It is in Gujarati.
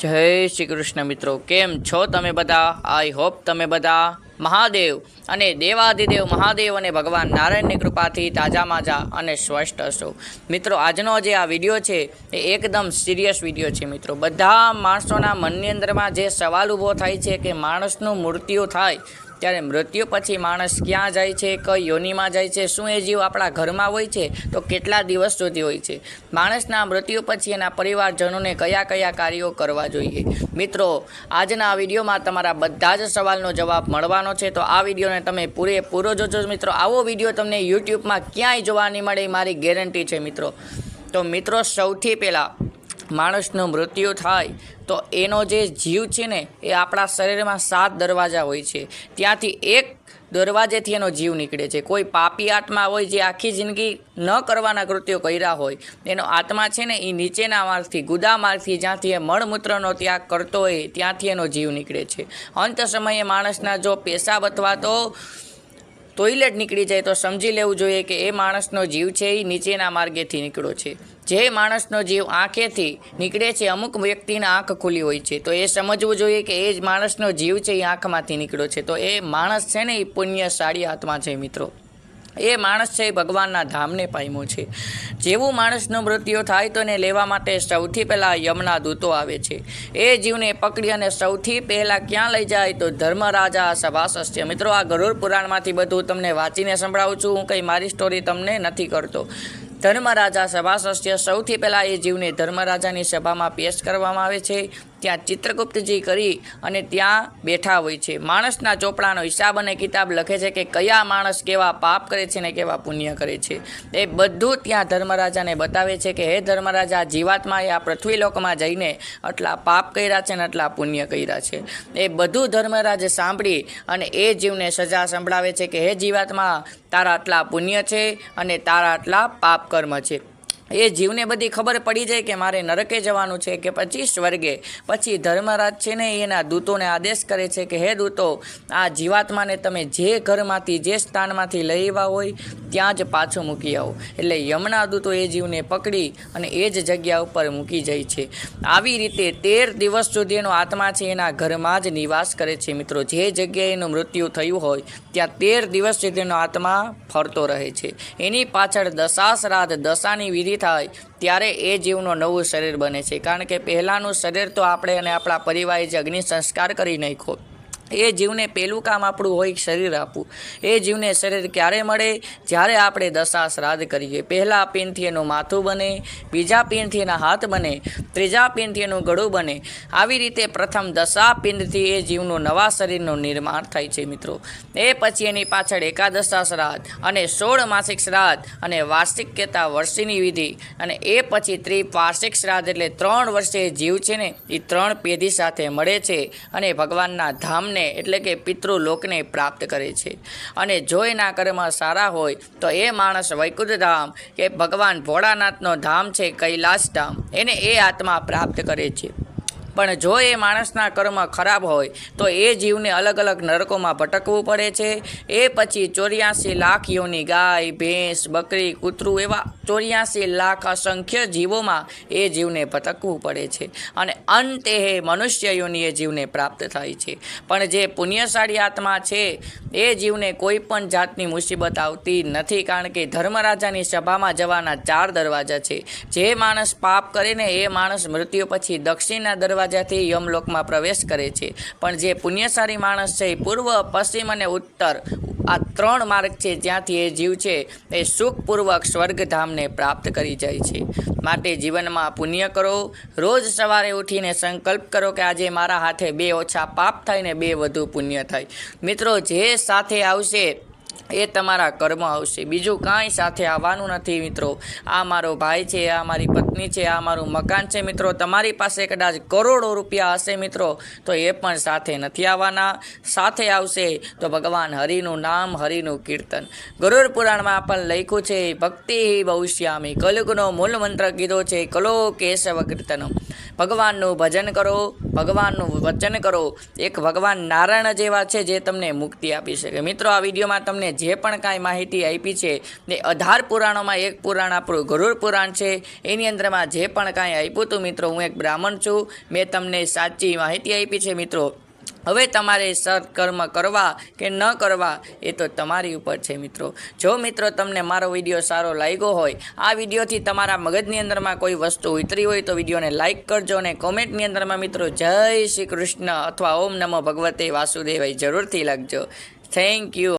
જય શ્રી કૃષ્ણ મિત્રો, કેમ છો તમે બધા? આઈ હોપ તમે બધા મહાદેવ અને દેવાધિદેવ મહાદેવ અને ભગવાન નારાયણની કૃપાથી તાજા માજા અને સ્વસ્થ હશો. મિત્રો, આજનો જે આ વિડીયો છે એ એકદમ સિરિયસ વિડીયો છે. મિત્રો, બધા માણસોના મનની અંદરમાં જે સવાલ ઊભો થાય છે કે માણસનું મૃત્યુ થાય ત્યારે મૃત્યુ પછી માણસ ક્યાં જાય છે, કઈ યોનિમાં જાય છે, શું એ જીવ આપણા ઘરમાં હોય છે તો કેટલા દિવસ સુધી હોય છે, માણસના મૃત્યુ પછી એના પરિવારજનોને કયા કયા કાર્યો કરવા જોઈએ. મિત્રો, આજના આ વિડીયોમાં તમારા બધા જ સવાલનો જવાબ મળવાનો છે, તો આ વિડીયોને તમે પૂરેપૂરો જોજો. મિત્રો, આવો વિડીયો તમને યુટ્યુબમાં ક્યાંય જોવા નહીં મળે, મારી ગેરંટી છે. તો મિત્રો, સૌથી પહેલાં માણસનું મૃત્યુ થાય તો એનો જે જીવ છે ને એ આપણા શરીરમાં 7 દરવાજા હોય છે. ત્યાંથી એક દરવાજેથી એનો જીવ નીકળે છે. કોઈ પાપી આત્મા હોય જે આખી જિંદગી ન કરવાના કૃત્યો કર્યા હોય, એનો આત્મા છે ને એ નીચેના માર્ગથી, ગુદા માર્ગથી, જ્યાંથી એ મળમૂત્રનો ત્યાગ કરતો હોય ત્યાંથી એનો જીવ નીકળે છે. અંત સમયે માણસના જો પેશાબ અથવા તો ટોયલેટ નીકળી જાય તો સમજી લેવું જોઈએ કે એ માણસનો જીવ છે એ નીચેના માર્ગેથી નીકળ્યો છે. જે માણસનો જીવ આંખેથી નીકળે છે, અમુક વ્યક્તિના આંખ ખુલ્લી હોય છે, તો એ સમજવું જોઈએ કે એ જ માણસનો જીવ છે એ આંખમાંથી નીકળ્યો છે, તો એ માણસ છે ને એ પુણ્યશાળી આત્મા છે. મિત્રો, એ માણસ છે એ ભગવાનના ધામને પામ્યો છે. જેવું માણસનું મૃત્યુ થાય તો એને લેવા માટે સૌથી પહેલાં યમના દૂતો આવે છે. એ જીવને પકડી અને સૌથી પહેલાં ક્યાં લઈ જાય તો ધર્મરાજા સભાસસ્ય. મિત્રો, આ ગરુડ પુરાણમાંથી બધું તમને વાંચીને સંભળાવું છું, હું કંઈ મારી સ્ટોરી તમને નથી કરતો. ધર્મરાજા સભાસસ્ય, સૌથી પહેલાં એ જીવને ધર્મરાજાની સભામાં પેશ કરવામાં આવે છે. ત્યાં ચિત્રગુપ્તજી કરી અને ત્યાં બેઠા હોય છે. માણસના ચોપડાનો હિસાબ અને કિતાબ લખે છે કે કયા માણસ કેવા પાપ કરે છે ને કેવા પુણ્ય કરે છે. એ બધું ત્યાં ધર્મરાજાને બતાવે છે કે હે ધર્મરાજા, જીવાત્માએ આ પૃથ્વીલોકમાં જઈને આટલા પાપ કર્યા છે ને આટલા પુણ્ય કર્યા છે. એ બધું ધર્મરાજે સાંભળી અને એ જીવને સજા સંભળાવે છે કે હે જીવાત્મા, તારા આટલા પુણ્ય છે અને તારા આટલા પાપ કર્મ છે. એ જીવને બધી ખબર પડી જાય કે મારે નરકે જવાનું છે કે પછી સ્વર્ગે. પછી ધર્મરાજ છે ને એના દૂતોને આદેશ કરે છે કે હે દૂતો, આ જીવાત્માને તમે જે ઘરમાંથી, જે સ્થાનમાંથી લઈ આવ્યા હોય ત્યાં જ પાછું મૂકી આવો. એટલે યમના દૂતો એ જીવને પકડી અને એ જ જગ્યા ઉપર મૂકી જાય છે. આવી રીતે 13 દિવસ સુધી એનો આત્મા છે એના ઘરમાં જ નિવાસ કરે છે. મિત્રો, જે જગ્યાએ એનું મૃત્યુ થયું હોય ત્યાં 13 દિવસ સુધી એનો આત્મા ફરતો રહે છે. એની પાછળ દશા શ્રાદ્ધ, દશાની વિધિ થાય ત્યારે એ જીવનું નવું શરીર બને છે. કારણ કે પહેલાંનું શરીર તો આપણે અને આપણા પરિવારે જે અગ્નિ સંસ્કાર કરી નાખ્યો, એ જીવને પહેલું કામ આપણું હોય શરીર આપવું. એ જીવને શરીર ક્યારે મળે? જ્યારે આપણે દશા શ્રાદ્ધ કરીએ. પહેલાં પીનથી એનું માથું બને, બીજા પીનથી એના હાથ બને, ત્રીજા પીનથી એનું ગળું બને. આવી રીતે પ્રથમ દશા પિંડથી એ જીવનું નવા શરીરનું નિર્માણ થાય છે. મિત્રો, એ પછી એની પાછળ એકાદશા શ્રાદ્ધ અને 16 માસિક શ્રાદ્ધ અને વાર્ષિક કહેતા વર્ષીની વિધિ, અને એ પછી ત્રિવાર્ષિક શ્રાદ્ધ એટલે 3 વર્ષે જીવ છે ને એ 3 પેઢી સાથે મળે છે અને ભગવાનના ધામને એટલે કે પિતૃલોકને પ્રાપ્ત કરે છે. અને જો એના કર્મ સારા હોય તો એ માણસ વૈકુંઠ ધામ કે ભગવાન ભોળાનાથનો ધામ છે કૈલાસ ધામ, એને એ આત્મા પ્રાપ્ત કરે છે. પણ જો એ માણસના કર્મ ખરાબ હોય તો એ જીવને અલગ અલગ નરકોમાં ભટકવું પડે છે. એ પછી 84 લાખ યોની, ગાય, ભેંસ, બકરી, કૂતરું, એવા 84 લાખ અસંખ્ય જીવોમાં એ જીવને ભટકવું પડે છે. અને અંતે મનુષ્ય યોની એ જીવને પ્રાપ્ત થાય છે. પણ જે પુણ્યશાળી આત્મા છે એ જીવને કોઈ પણ જાતની મુસીબત આવતી નથી. કારણ કે ધર્મરાજાની સભામાં જવાના 4 દરવાજા છે. જે માણસ પાપ કરે ને એ માણસ મૃત્યુ પછી દક્ષિણના દરવાજાથી યમલોકમાં પ્રવેશ કરે છે. પણ જે પુણ્યશાળી માણસ છે એ પૂર્વ, પશ્ચિમ અને ઉત્તર, આ 3 માર્ગ છે જ્યાંથી એ જીવ છે એ સુખપૂર્વક સ્વર્ગધામને પ્રાપ્ત કરી જાય છે. માટે જીવનમાં પુણ્ય કરો. રોજ સવારે ઉઠીને સંકલ્પ કરો કે આજે મારા હાથે 2 ઓછા પાપ થાય ને 2 વધુ પુણ્ય થાય. મિત્રો, જે સાથે આવશે એ તમારા કર્મ આવશે, બીજું કાંઈ સાથે આવવાનું નથી. મિત્રો, આ મારો ભાઈ છે, આ મારી પત્ની છે, આ મારું મકાન છે. મિત્રો, તમારી પાસે કદાચ કરોડો રૂપિયા હશે મિત્રો, તો એ પણ સાથે નથી આવવાના. સાથે આવશે તો ભગવાન હરિનું નામ, હરિનું કીર્તન. ગરુડ પુરાણમાં પણ લખ્યું છે, ભક્તિ ભવિષ્યામી, કલયુગનો મૂળ મંત્ર કીધો છે, કલો કેશવ કીર્તનમ. ભગવાનનું ભજન કરો, ભગવાનનું વચન કરો. એક ભગવાન નારાયણ જેવા છે જે તમને મુક્તિ આપી શકે. મિત્રો, આ વિડીયોમાં તમને તમને જે પણ કાંઈ માહિતી આપી છે એ 18 પુરાણોમાં એક પુરાણ આપણું ગરુડ પુરાણ છે. એની અંદરમાં જે પણ કાંઈ આપ્યું હતું મિત્રો, હું એક બ્રાહ્મણ છું, મેં તમને સાચી માહિતી આપી છે મિત્રો. હવે તમારે સત્કર્મ કરવા કે ન કરવા એ તો તમારી ઉપર છે મિત્રો. જો મિત્રો તમને મારો વિડીયો સારો લાગ્યો હોય, આ વિડીયોથી તમારા મગજની અંદરમાં કોઈ વસ્તુ ઉતરી હોય તો વિડીયોને લાઇક કરજો અને કોમેન્ટની અંદરમાં મિત્રો જય શ્રી કૃષ્ણ અથવા ઓમ નમો ભગવતે વાસુદેવાય જરૂરથી લખજો. Thank you.